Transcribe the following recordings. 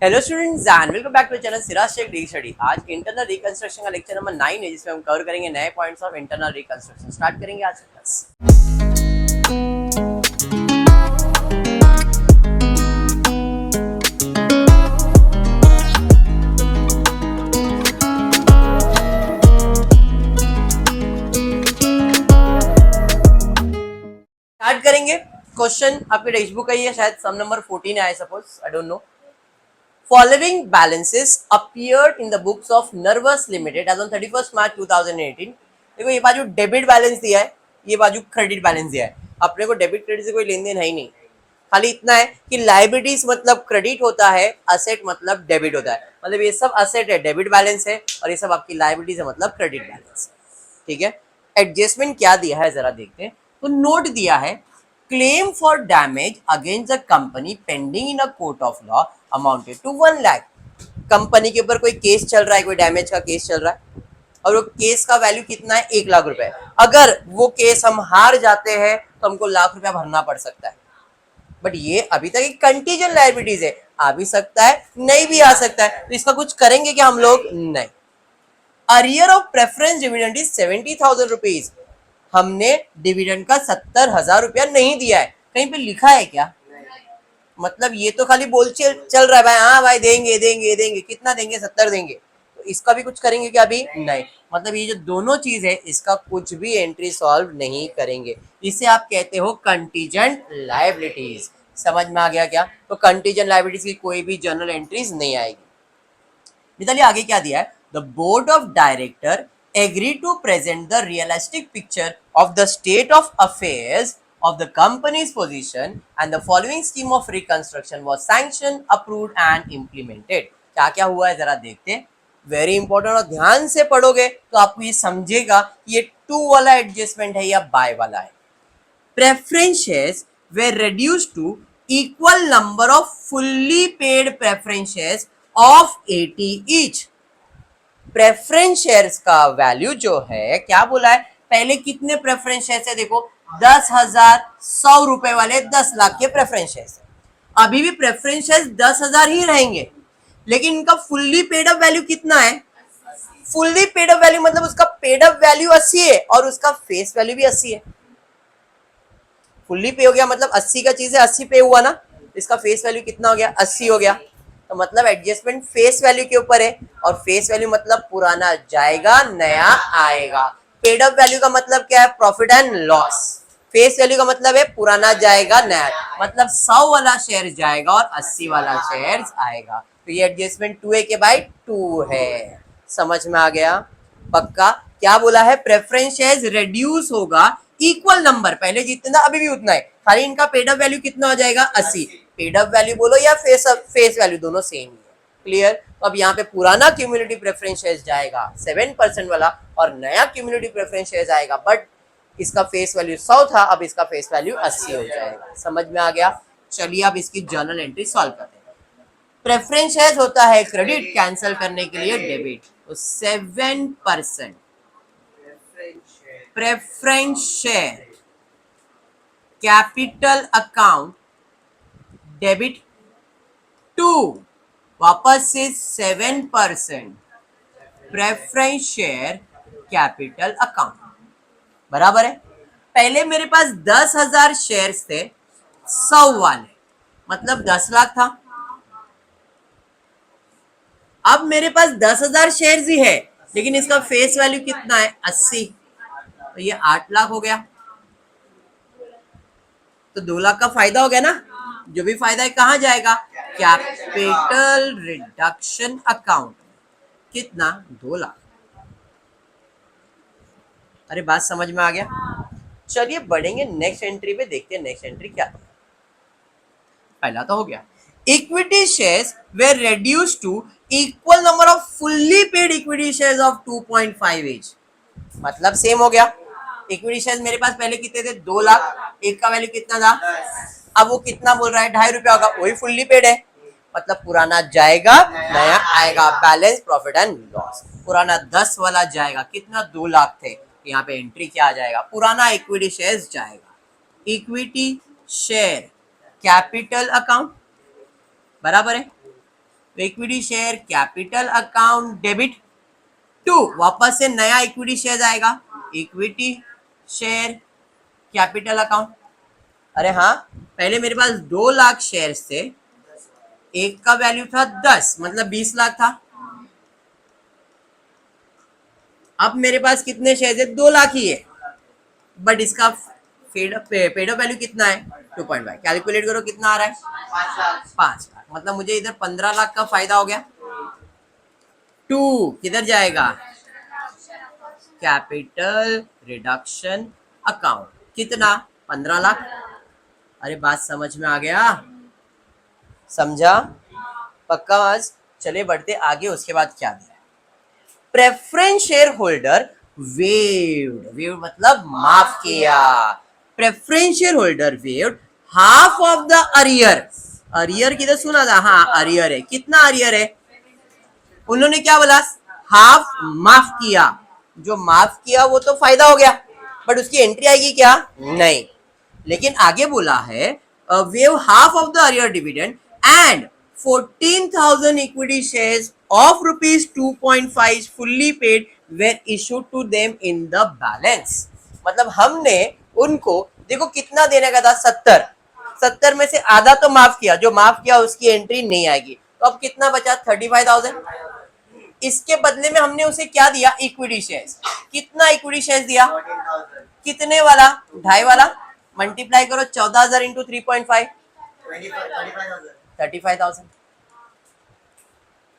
Hello students and welcome back to channel Siraj Shaikh the study. आज internal reconstruction का lecture number 9 है, जिसमें हम कवर करेंगे नए points of internal reconstruction. Start करेंगे आज का क्लास। स्टार्ट करेंगे। क्वेश्चन आपके टेक्स्ट बुक का ही है, शायद सम नंबर 14 है, I suppose, I don't know. Following balances appeared in the books of Nervous Limited as on 31st March 2018। देखो ये बाजू डेबिट बैलेंस दिया है, ये बाजू क्रेडिट बैलेंस दिया है। अपने को डेबिट क्रेडिट से कोई लेन देन है ही नहीं, खाली इतना है कि लाइबिलिटीज मतलब क्रेडिट होता है, असेट मतलब डेबिट होता है। मतलब ये सब असेट है, डेबिट बैलेंस है, और ये सब आपकी लाइबिलिटीज है, मतलब क्रेडिट बैलेंस। ठीक है, एडजस्टमेंट क्या दिया है जरा देखते हैं। तो नोट दिया है, claim for damage against the company pending in a court of law amounted to 1 lakh. Company के ऊपर कोई केस चल रहा है, कोई डैमेज का केस चल रहा है, और वो केस का वैल्यू कितना है, 1 लाख रुपए। अगर वो केस हम हार जाते हैं तो हमको लाख रुपया भरना पड़ सकता है। बट ये अभी तक एक कंटीजेंट लायबिलिटीज है, आ भी सकता है, नहीं भी आ सकता है। तो इसका कुछ करेंगे क्या हम लोग? नहीं। Arrear of preference dividend is 70,000 rupees. हमने डिविडेंड का 70,000 रुपया नहीं दिया है, कहीं पे लिखा है क्या? मतलब ये तो खाली बोल चल रहा है भाई, हाँ भाई देंगे देंगे देंगे, कितना देंगे? 70 देंगे। तो इसका भी कुछ करेंगे क्या? अभी नहीं। मतलब ये जो दोनों चीज है, इसका कुछ भी एंट्री सॉल्व नहीं करेंगे। इसे आप कहते हो कंटीजेंट लायबिलिटीज। समझ में आ गया क्या? तो कंटीजेंट लायबिलिटीज की कोई भी जर्नल एंट्रीज नहीं आएगी। निताली आगे क्या दिया है? The board of director agree to present the realistic picture of the state of affairs of the company's position and the following scheme of reconstruction was sanctioned, approved and implemented। क्या क्या हुआ है जरा देखते हैं। वेरी इंपॉर्टेंट, और ध्यान से पढ़ोगे तो आपको ये समझेगा ये टू वाला एडजस्टमेंट है या बाय वाला है। Preference shares were reduced to equal number of fully paid preference shares of 80 each। Preference shares का वैल्यू जो है, क्या बोला है? पहले कितने प्रेफरेंस शेयर्स है? देखो 10,000, 100 रुपए वाले 10 लाख के प्रेफरेंस शेयर्स है। अभी भी प्रेफरेंस शेयर्स 10,000 ही रहेंगे, लेकिन इनका फुल्ली पेड अप वैल्यू कितना है? फुल्ली पेड अप वैल्यू मतलब उसका पेड अप वैल्यू 80 है और उसका फेस वैल्यू भी 80 है। फुल्ली पे हो गया मतलब 80 का चीज है, 80 पे हुआ ना, इसका फेस वैल्यू कितना हो गया? 80 हो गया। तो मतलब एडजस्टमेंट फेस वैल्यू के ऊपर है, और फेस वैल्यू मतलब पुराना जाएगा, नया आएगा। पेड अप वैल्यू का मतलब क्या है? Profit and loss. Face value का मतलब है पुराना जाएगा, नया, मतलब 100 वाला शेयर जाएगा और 80 वाला शेयर आएगा। तो ये एडजस्टमेंट 2a के बाई 2 है। समझ में आ गया? पक्का? क्या बोला है? प्रेफरेंस शेयर्स रिड्यूस होगा, इक्वल नंबर, पहले जितना अभी भी उतना है, खाली इनका पेड अप वैल्यू कितना हो जाएगा? 80। पेड अप वैल्यू बोलो या फेस वैल्यू, दोनों सेम ही है। क्लियर? तो अब यहाँ पे पुराना क्यूमुलेटिव प्रेफरेंस शेयर्स जाएगा 7% वाला, और नया क्यूमुलेटिव प्रेफरेंस शेयर्स आएगा, बट इसका फेस वैल्यू 100 था, अब इसका फेस वैल्यू 80 हो जाएगा। समझ में आ गया? चलिए अब इसकी जर्नल एंट्री सॉल्व करते हैं। प्रेफरेंस शेयर्स होता है क्रेडिट, कैंसिल करने के लिए डेबिट। तो 7% preference share capital account debit to, वापस से 7% प्रेफरेंस शेयर कैपिटल अकाउंट, बराबर है। पहले मेरे पास 10,000 शेयर्स थे, 100 वाले, मतलब 10 लाख था। अब मेरे पास 10,000 शेयर्स ही है, लेकिन इसका फेस वैल्यू कितना है? 80। तो ये 8 लाख हो गया। तो 2 लाख का फायदा हो गया ना। जो भी फायदा है कहाँ जाएगा? Capital reduction account. कितना? 2 लाख। अरे बात समझ में आ गया? चलिए बढ़ेंगे नेक्स्ट एंट्री पे, देखते हैं नेक्स्ट एंट्री क्या है। पहला तो हो गया, equity shares were reduce to equal number of fully paid equity shares of 2.5 each। मतलब सेम हो गया। इक्विटी शेयर्स मेरे पास पहले कितने थे? 2 लाख। एक का वैल्यू कितना था? अब वो कितना बोल रहा है? 2.5 रुपया होगा, वही फुल्ली पेड है, मतलब पुराना जाएगा, नया आएगा। Balance profit and loss. पुराना 10 वाला जाएगा, कितना? 2 लाख थे। यहाँ पे एंट्री क्या आ जाएगा? पुराना इक्विटी शेयर्स जाएगा। इक्विटी शेयर कैपिटल अकाउंट, बराबर है। तो equity share capital account debit to, वापस से नया इक्विटी शेयर आएगा, इक्विटी शेयर कैपिटल अकाउंट। अरे हाँ, पहले मेरे पास 2 लाख शेयर्स थे, एक का वैल्यू था 10, मतलब 20 लाख था। अब मेरे पास कितने शेयर है? 2 लाख ही है, बट इसका पेड ऑफ वैल्यू कितना है? 2.5। कैलकुलेट करो कितना आ रहा है? 5 लाख। मतलब मुझे इधर 15 लाख का फायदा हो गया। टू किधर जाएगा? Capital reduction account. कितना? 15 लाख। अरे बात समझ में आ गया? समझा? पक्का आज? चले बढ़ते आगे, उसके बाद क्या दिया? प्रेफरेंस शेयर होल्डर वेव्ड मतलब माफ किया। Preference share holder waived half of the arrear. Arrear किधर सुना था? हाँ, अरियर है। कितना अरियर है? उन्होंने क्या बोला? हाफ माफ किया। जो माफ किया वो तो फायदा हो गया, बट उसकी एंट्री आएगी क्या? नहीं। लेकिन आगे बोला है waive half of the arrear dividend and 14,000 equity shares of ₹2.5 fully paid were issued to them in the balance. मतलब हमने उनको, देखो कितना देने का था? 70 में से आधा तो माफ किया, जो माफ किया उसकी एंट्री नहीं आएगी। तो अब कितना बचा? 35,000। इसके बदले में हमने उसे क्या दिया? Equity shares. कितना इक्विटी शेयर्स दिया? कितने वाला? 2.5 वाला। मल्टीप्लाई करो 14,000 इंटू 3.5, 35,000।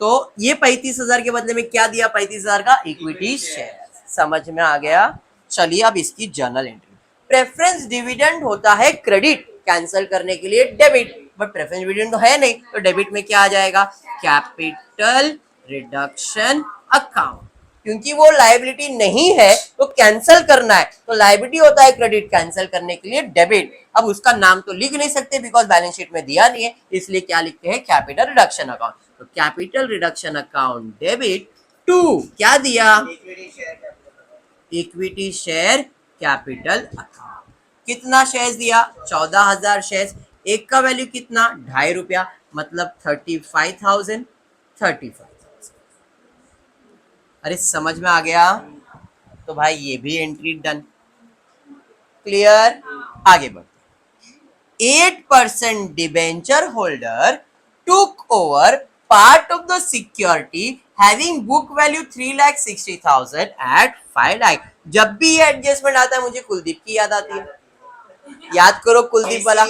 तो ये 35,000 के बदले में क्या दिया? 35,000 का इक्विटी शेयर। समझ में आ गया? चलिए अब इसकी जर्नल एंट्री। प्रेफरेंस डिविडेंड होता है क्रेडिट, कैंसिल करने के लिए डेबिट, बट प्रेफरेंस डिविडेंड तो है नहीं, तो डेबिट में क्या आ जाएगा? Capital reduction account. क्योंकि वो लायबिलिटी नहीं है तो कैंसिल करना है, तो लायबिलिटी होता है क्रेडिट, कैंसिल करने के लिए डेबिट। अब उसका नाम तो लिख नहीं सकते बिकॉज बैलेंस शीट में दिया नहीं है, इसलिए क्या लिखते हैं? Capital reduction account. तो capital reduction account debit to क्या दिया? Equity share capital account. कितना शेयर्स दिया? 14,000 शेयर्स। एक का वैल्यू कितना? 2.5 रुपया, मतलब 35,000। 35,000। अरे समझ में आ गया? तो भाई ये भी एंट्री डन। क्लियर? आगे बढ़ते। 8% debenture holder took over part of the security having book value 3,60,000 at 5 lakh. जब भी ये एडजस्टमेंट आता है मुझे कुलदीप की याद आती है। याद करो कुलदीप वाला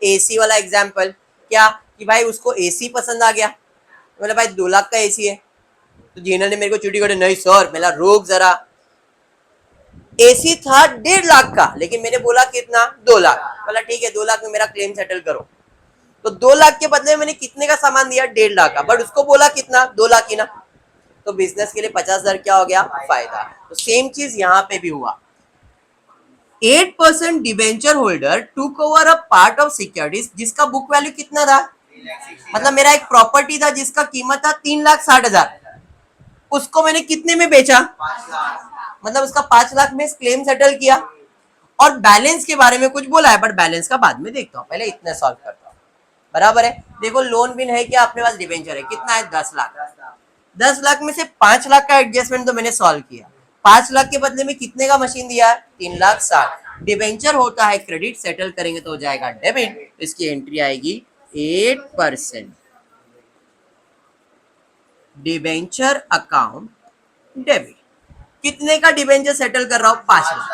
एसी वाला एग्जाम्पल। क्या कि भाई उसको एसी पसंद आ गया, बोला भाई 2 लाख का एसी है। तो जीना ने मेरे को चुटी करे, नहीं सर मेरा रोक जरा, एसी था 1.5 लाख का, लेकिन मैंने बोला कितना? 2 लाख। बोला ठीक है 2 लाख में मेरा क्लेम सेटल करो। तो 2 लाख के बदले में मैंने कितने का सामान दिया? 1.5 लाख का, बट उसको बोला कितना? 2 लाख ही ना। तो बिजनेस के लिए 50,000 क्या हो गया? फायदा। तो सेम चीज यहाँ पे भी हुआ। 8% debenture holder took over a part of securities जिसका बुक वैल्यू कितना था? मतलब मेरा एक प्रॉपर्टी था जिसका कीमत था 3,60,000, उसको मैंने कितने में बेचा? 5 लाख। मतलब उसका 5 लाख में क्लेम सेटल किया। और बैलेंस के बारे में कुछ बोला है, बट बैलेंस का बाद में देखता हूँ, पहले इतने सॉल्व करता हूँ। बराबर है? देखो लोन बिन है क्या अपने पास? डिबेंचर है, कितना है? 10 लाख। 10 लाख में से 5 लाख का एडजस्टमेंट तो मैंने सॉल्व किया। 5 लाख के बदले में कितने का मशीन दिया? 3,60,000। डिबेंचर होता है क्रेडिट, सेटल करेंगे तो हो जाएगा डेबिट। इसकी एंट्री आएगी 8% डिबेंचर अकाउंट डेबिट। कितने का डिबेंचर सेटल कर रहा हूं? 5 लाख।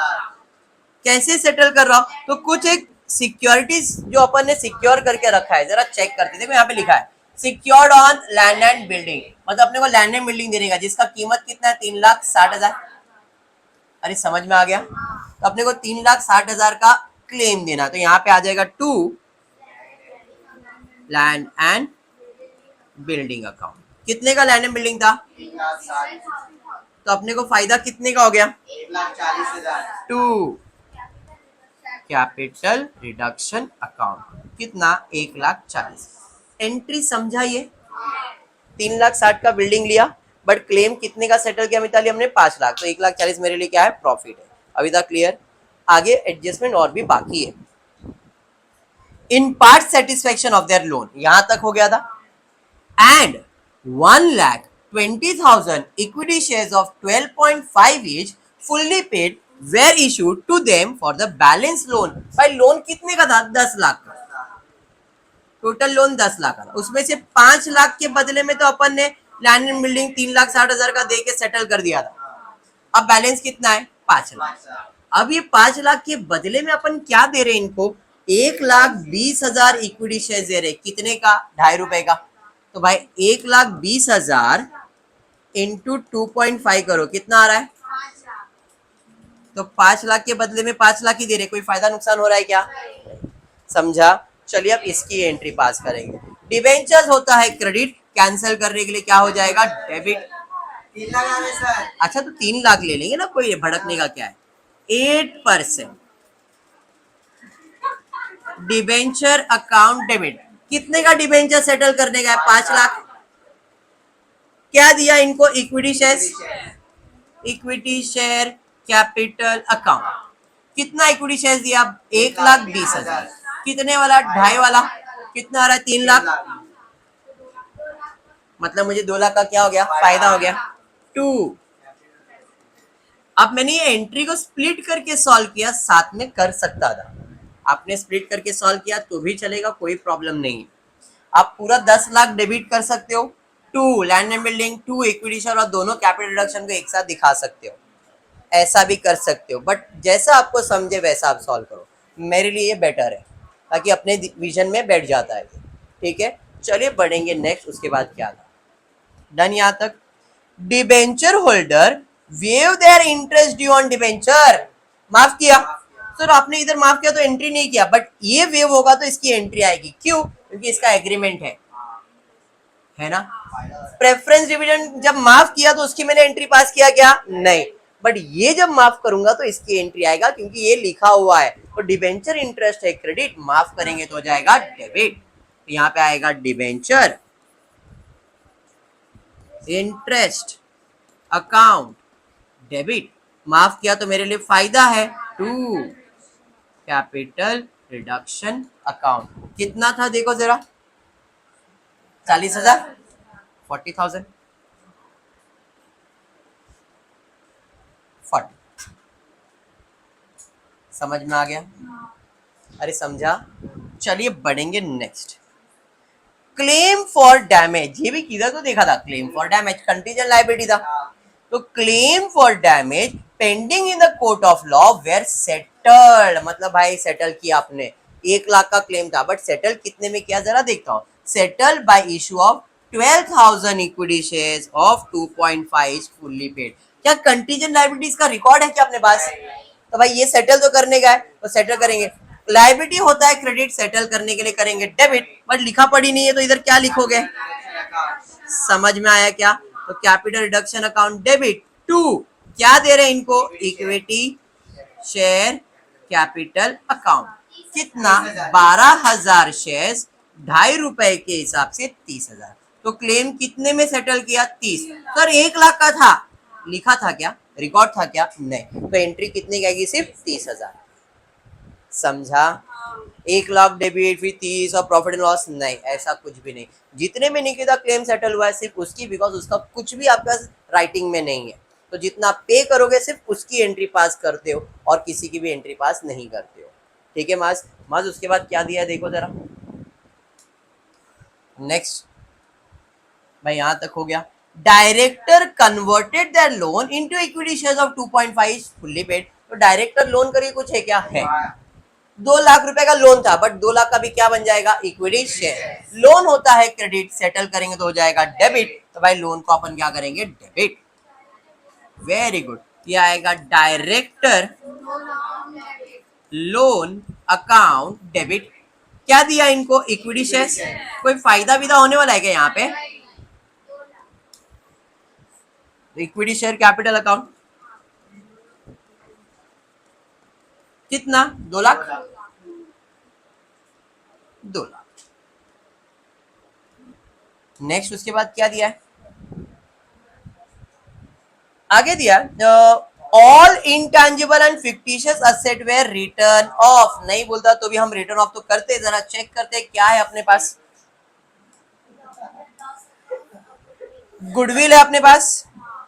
कैसे सेटल कर रहा हूं? तो कुछ एक सिक्योरिटीज जो अपन ने सिक्योर करके रखा है, जरा चेक करते। देखो यहाँ पे लिखा है secured on land and building, मतलब अपने को लैंड एंड बिल्डिंग देने का, जिसका कीमत कितना है? 3,60,000। अरे समझ में आ गया? तो अपने को 3,60,000 का क्लेम देना, तो यहाँ पे आ जाएगा to land and building account. कितने का लैंड एंड बिल्डिंग था? 3,60,000। तो अपने को फायदा कितने का हो गया? 1,40,000। टू कैपिटल रिडक्शन अकाउंट कितना? 1,40,000। एंट्री समझाइए। 3,60,000 का बिल्डिंग लिया, बट क्लेम कितने का सेटल किया मिताली? हमने 5 लाख। तो 1,40,000 मेरे लिए क्या है? प्रॉफिट है। अभी तक क्लियर? आगे एडजस्टमेंट और भी बाकी है। In part satisfaction of their loan, यहां तक हो गया था। And 1,20,000 equity shares of 12.5 each fully paid were issued to them for the balance loan. भाई लोन कितने का था? 10 लाख का। टोटल लोन 10 लाख का था, उसमें से 5 लाख के बदले में तो अपन ने लैंड एंड बिल्डिंग 3,60,000 का दे के सेटल कर दिया था। अब बैलेंस कितना है? 5 लाख। अब ये 5 लाख के बदले में अपन क्या दे रहे हैं इनको? 1,20,000 इक्विटी शेयर दे रहे। कितने का? ₹2.5 का। तो भाई 1,20,000 इंटू 2.5 करो, कितना आ रहा है? तो 5 लाख के बदले में 5 लाख ही दे रहे, कोई फायदा नुकसान हो रहा है क्या? समझा? चलिए अब इसकी एंट्री पास करेंगे। डिबेंचर्स होता है क्रेडिट, कैंसिल करने के लिए क्या हो जाएगा? डेबिट। 3 लाख आ रहे सर। अच्छा तो 3 लाख ले लेंगे ना, कोई भड़कने का क्या है। 8% डिबेंचर अकाउंट डेबिट। कितने का डिबेंचर सेटल करने का है? 5 लाख। क्या दिया इनको? Equity share. Equity share capital account. कितना इक्विटी शेयर दिया? 1,20,000। कितने वाला? 2.5 वाला। कितना आ रहा है? 3 लाख। मतलब मुझे 2 लाख का क्या हो गया? फायदा हो गया। 2। अब मैंने ये एंट्री को स्प्लिट करके सॉल्व किया, साथ में कर सकता था। आपने स्प्लिट करके सॉल्व किया तो भी चलेगा, कोई प्रॉब्लम नहीं। आप पूरा 10 लाख डेबिट कर सकते हो, 2 land and building, 2 equity share और दोनों कैपिटल रिडक्शन को एक साथ दिखा सकते हो। ऐसा भी कर सकते हो, बट जैसा आपको समझे वैसा आप सॉल्व करो। मेरे लिए ये बेटर है, ताकि अपने विजन में बैठ जाता है। ठीक है, चलिए बढ़ेंगे नेक्स्ट। उसके बाद क्या था? डन यहाँ तक। Debenture holder wave their interest due on debenture. माफ किया सर आपने, इधर माफ किया तो एंट्री नहीं किया, बट ये वेव होगा तो इसकी एंट्री आएगी। क्यों? क्योंकि इसका एग्रीमेंट है ना। प्रेफरेंस डिविडेंड जब माफ किया तो उसकी मैंने एंट्री पास किया क्या? नहीं। बट ये जब माफ करूंगा तो इसकी एंट्री आएगा, क्योंकि ये लिखा हुआ है। तो डिबेंचर इंटरेस्ट है क्रेडिट, माफ करेंगे तो हो जाएगा डेबिट। तो यहाँ पे आएगा डिबेंचर इंटरेस्ट अकाउंट डेबिट। माफ किया तो मेरे लिए फायदा है। 2 कैपिटल रिडक्शन अकाउंट। कितना था देखो जरा? 40,000, 40,000, 40। समझ में आ गया? अरे समझा। चलिए बढ़ेंगे नेक्स्ट। क्लेम फॉर डैमेज, ये भी किधर तो देखा था। Claim for damage contingent liability था। तो claim for damage pending in the court of law were settled. मतलब भाई सेटल किया आपने। 1 लाख का क्लेम था, बट सेटल कितने में किया जरा देखता हूँ। Settle bye issue of 12,000 equity shares of 2.5 fully paid. क्या कंटीजेंट लायबिलिटीज का रिकॉर्ड है क्या अपने पास? तो भाई ये सेटल तो करने का है, तो सेटल करेंगे। लायबिलिटी होता है क्रेडिट, सेटल करने के लिए करेंगे डेबिट, बट लिखा पड़ी नहीं है तो इधर क्या लिखोगे? समझ में आया क्या? तो कैपिटल रिडक्शन अकाउंट डेबिट। 2 क्या दे रहे हैं इनको? Equity share capital account. कितना? 12,000 शेयर्स, ₹2.5 के हिसाब से 30,000। तो क्लेम कितने में सेटल किया? 30। सर 1 लाख का था, लिखा था क्या? रिकॉर्ड था क्या? नहीं। तो एंट्री कितनी की आएगी? सिर्फ 30,000। समझा? 1 लाख डेबिट फिर 30 और प्रॉफिट एंड लॉस नहीं, ऐसा कुछ भी नहीं। जितने में निकिता क्लेम सेटल हुआ है सिर्फ उसकी, बिकॉज उसका कुछ भी आपका राइटिंग में नहीं है। तो जितना पे करोगे सिर्फ उसकी एंट्री पास करते हो, और किसी की भी एंट्री पास नहीं करते हो। ठीक है माज? माज उसके बाद क्या दिया है देखो जरा। नेक्स्ट भाई यहाँ तक हो गया। Director converted that loan into equity shares of 2.5 fully paid. तो डायरेक्टर लोन करके कुछ है क्या? है। 2 लाख रुपए का लोन था, बट 2 लाख का भी क्या बन जाएगा? Equity share. लोन होता है क्रेडिट, सेटल करेंगे तो हो जाएगा डेबिट। तो भाई लोन को अपन क्या करेंगे? डेबिट। Very good. ये आएगा डायरेक्टर लोन अकाउंट डेबिट। क्या दिया इनको? Equity share. कोई फायदा विदा होने वाला है क्या यहाँ पे? इक्विटी शेयर कैपिटल अकाउंट कितना? 2 लाख। 2 लाख। नेक्स्ट उसके बाद क्या दिया है? आगे दिया all intangible and fictitious asset were written off. नहीं बोलता तो भी हम रिटर्न ऑफ तो करते, जरा चेक करते क्या है अपने पास। गुडविल है अपने पास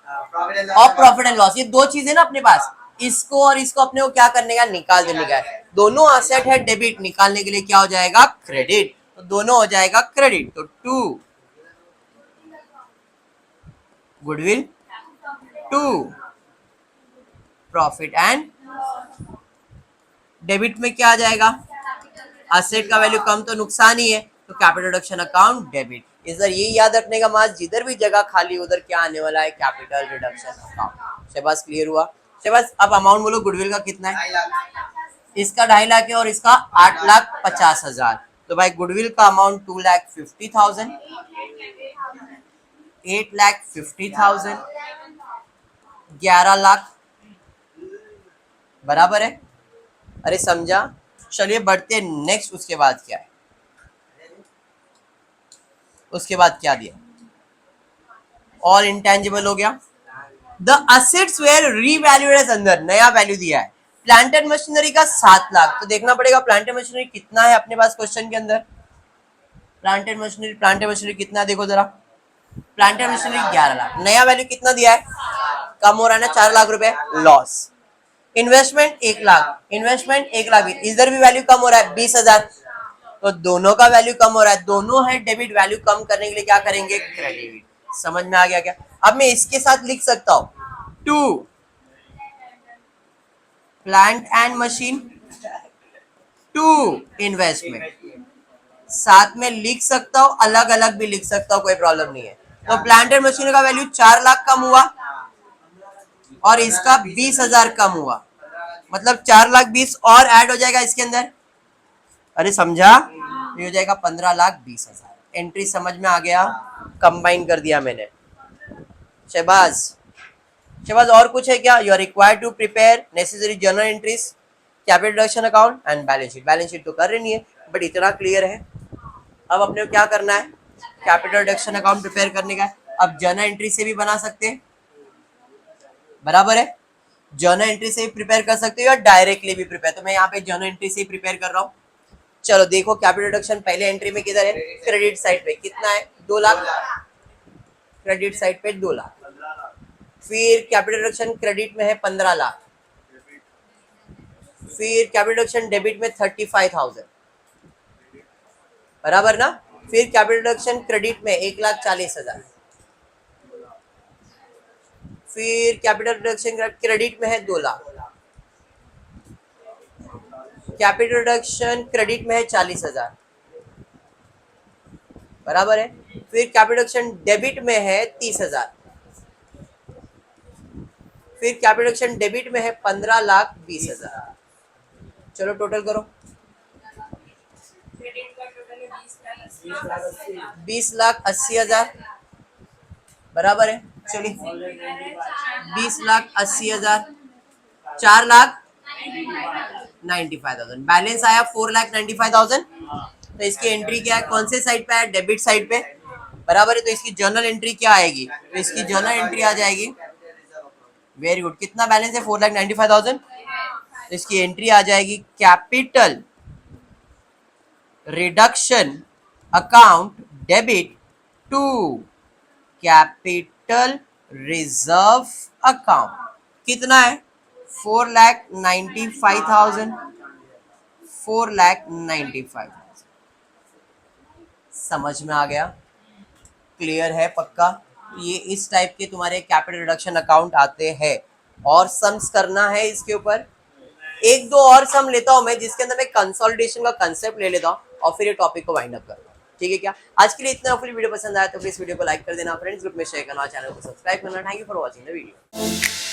और प्रॉफिट एंड लॉस, ये दो चीजें ना अपने पास, इसको और इसको अपने को क्या करने का, निकाल देने का है। दोनों असेट है डेबिट, निकालने के लिए क्या हो जाएगा, क्रेडिट, तो दोनों हो जाएगा क्रेडिट। तो 2 गुडविल, 2 प्रॉफिट एंड डेबिट में क्या आ जाएगा, असेट का वैल्यू कम तो नुकसान ही है, तो कैपिटल रिडक्शन अकाउंट डेबिट। इधर ये याद रखने का मास, जिधर भी जगह खाली उधर क्या आने वाला है, capital reduction account. Shahbaz clear हुआ? शहबाज अब अमाउंट बोलो गुडविल का कितना है, इसका 2.5 लाख है और इसका 8,50,000, तो भाई गुडविल का अमाउंट 2,50,000, 8,50,000, 11 लाख बराबर है। अरे समझा? चलिए बढ़ते नेक्स्ट, उसके बाद क्या है, उसके बाद क्या दिया, ऑल इंटेंजिबल हो गया। The assets were revalued as, अंदर नया वैल्यू दिया है, प्लांट एंड मशीनरी का 7 लाख, तो देखना पड़ेगा प्लांट एंड मशीनरी कितना है अपने पास क्वेश्चन के अंदर। प्लांट एंड मशीनरी कितना है, देखो जरा, प्लांट एंड मशीनरी 11 लाख, नया वैल्यू कितना दिया है, कम हो रहा है ना, 4 लाख रुपए loss. Investment 1 lakh, investment 1 lakh, इधर भी वैल्यू कम हो रहा है 20,000, तो दोनों का वैल्यू कम हो रहा है, दोनों है डेबिट, वैल्यू कम करने के लिए क्या करेंगे, क्रेडिट। समझ में आ गया क्या? अब मैं इसके साथ लिख सकता हूं 2 प्लांट एंड मशीन, 2 इन्वेस्टमेंट, साथ में लिख सकता हूं, अलग अलग भी लिख सकता हूं, कोई प्रॉब्लम नहीं है। तो प्लांट एंड मशीन का वैल्यू 4 लाख कम हुआ और इसका 20,000 कम हुआ, मतलब 4,20,000 और ऐड हो जाएगा इसके अंदर। अरे समझा? ये हो जाएगा 15,20,000। एंट्री समझ में आ गया? कंबाइन कर दिया मैंने। शहबाज और कुछ है क्या? You are required to prepare necessary journal entries, capital reduction account and balance sheet. Balance sheet तो कर रही है, बट इतना क्लियर है। अब अपने को क्या करना है, कैपिटल रिडक्शन अकाउंट प्रिपेयर करने का है। अब जर्नल एंट्री से भी बना सकते हैं, बराबर है, जर्नल एंट्री से भी प्रिपेयर कर सकते हो या डायरेक्टली भी प्रिपेयर, तो मैं यहाँ पे जर्नल एंट्री से ही प्रिपेयर कर रहा हूँ। चलो देखो कैपिटल रिडक्शन पहले एंट्री में किधर है, क्रेडिट साइड पे कितना है, 2 लाख, क्रेडिट साइड पे 2 लाख। फिर कैपिटल रिडक्शन क्रेडिट में है 15 लाख, फिर कैपिटल रिडक्शन डेबिट में 35,000, बराबर ना। फिर कैपिटल रिडक्शन क्रेडिट में 1,40,000, फिर कैपिटल रिडक्शन क्रेडिट में है 2 लाख, कैपिटल रिडक्शन क्रेडिट में है 40,000, बराबर है। फिर कैपिटल रिडक्शन डेबिट में है 30,000, फिर कैपिटल रिडक्शन डेबिट में है 15,20,000। चलो टोटल करो, 20,80,000, बराबर है। चलिए 20,80,000, 4,95,000, बैलेंस आया 4,95,000। तो इसकी एंट्री क्या है, कौन से साइड पे है, डेबिट साइड पे, बराबर है। तो इसकी जर्नल एंट्री क्या आएगी, तो इसकी जर्नल एंट्री आ जाएगी, वेरी गुड, कितना बैलेंस है 4,95,000, तो इसकी एंट्री आ जाएगी capital reduction account debit to capital reserve account. कितना है, 4,95,000, 4,95,000। समझ में आ गया? क्लियर है पक्का? ये इस टाइप के तुम्हारे कैपिटल रिडक्शन अकाउंट आते हैं और सम्स करना है इसके ऊपर। एक दो और सम लेता हूं मैं जिसके अंदर मैं कंसोलिडेशन का कंसेप्ट ले लेता हूं और फिर ये टॉपिक को वाइंड अप करता हूं, ठीक है क्या? आज के लिए इतना। हॉपफुली वीडियो पसंद आया तो प्लीज वीडियो को लाइक कर देना, फ्रेंड्स ग्रुप में शेयर करना, चैनल को सब्सक्राइब करना। Thank you for watching the video.